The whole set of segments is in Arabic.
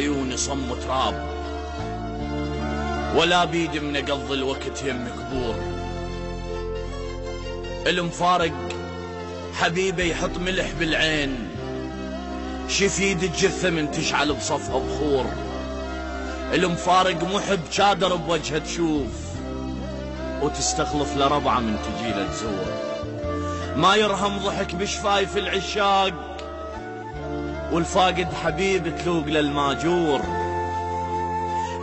عيوني صم تراب، ولا بيدي من اقضي الوقت يم كبور. المفارق حبيبه يحط ملح بالعين، شفيد الجثة من تشعل بصفها بخور. المفارق محب شادر بوجهه تشوف، وتستخلف لربعة من تجيله تزور. ما يرهم ضحك بشفايف العشاق، والفاقد حبيب تلوق للماجور.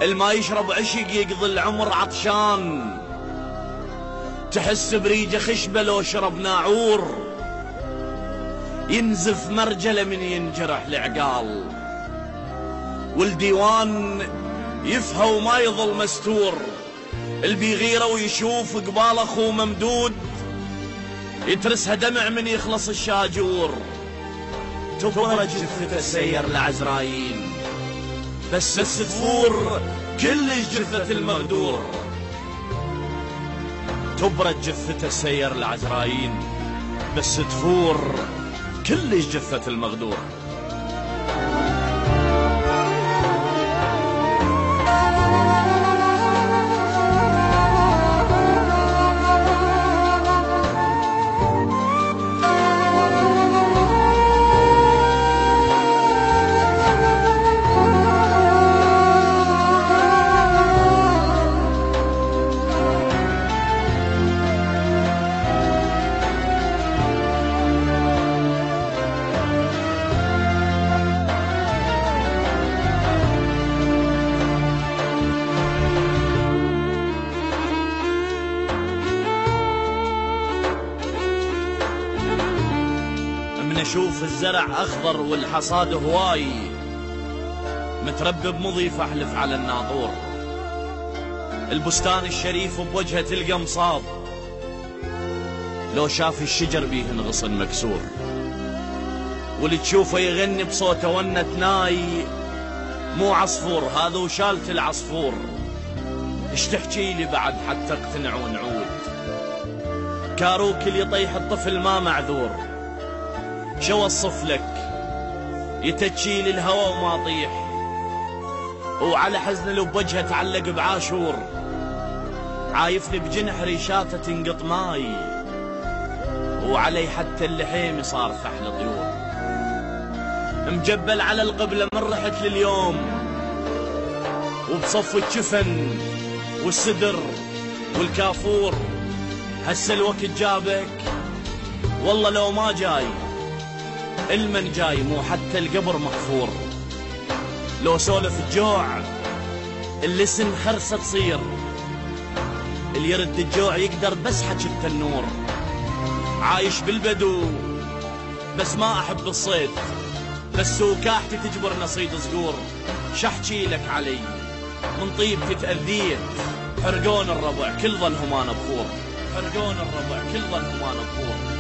الما يشرب عشق يقضي العمر عطشان، تحس بريجه خشبه لو شرب ناعور. ينزف مرجله من ينجرح العقال، والديوان يفهى وما يظل مستور. اللي بيغيره ويشوف قبال اخوه ممدود، يترسها دمع من يخلص الشاجور. تبرج جثته سير لعزرايل، بس تفور كلش جثة المغدور. تبرج جثته سير لعزرايل، بس تفور كلش جثة المغدور. اشوف الزرع اخضر والحصاد هواي، متربي بمضيف احلف على الناطور. البستان الشريف بوجهه تلقى مصاب، لو شاف الشجر بيه انغصن مكسور. واللي تشوفه يغني بصوته ونة ناي، مو عصفور هذا وشالت العصفور. ايش تحكي لي بعد حتى اقتنع ونعود؟ كاروك اللي يطيح الطفل ما معذور. شو وصف لك يتجي للهوى وما طيح، وعلى حزن لو بوجهه تعلق بعاشور. عايفني بجنح ريشاته تنقط ماي، وعلي حتى اللحيم صار فحل طيور. مجبل على القبلة من رحت لليوم، وبصف الجفن والسدر والكافور. هسه الوقت جابك والله لو ما جاي، المن جاي مو حتى القبر مغفور. لو سولف الجوع اللسن خرسة تصير، اللي يرد الجوع يقدر بس حكي التنور. عايش بالبدو بس ما احب الصيد، بس وكاحتي تجبر نصيد صقور. شحكي لك علي من طيبتي تأذيت، حرقون الربع كل ظنهم انا بخور. حرقون الربع كل ظنهم انا بخور.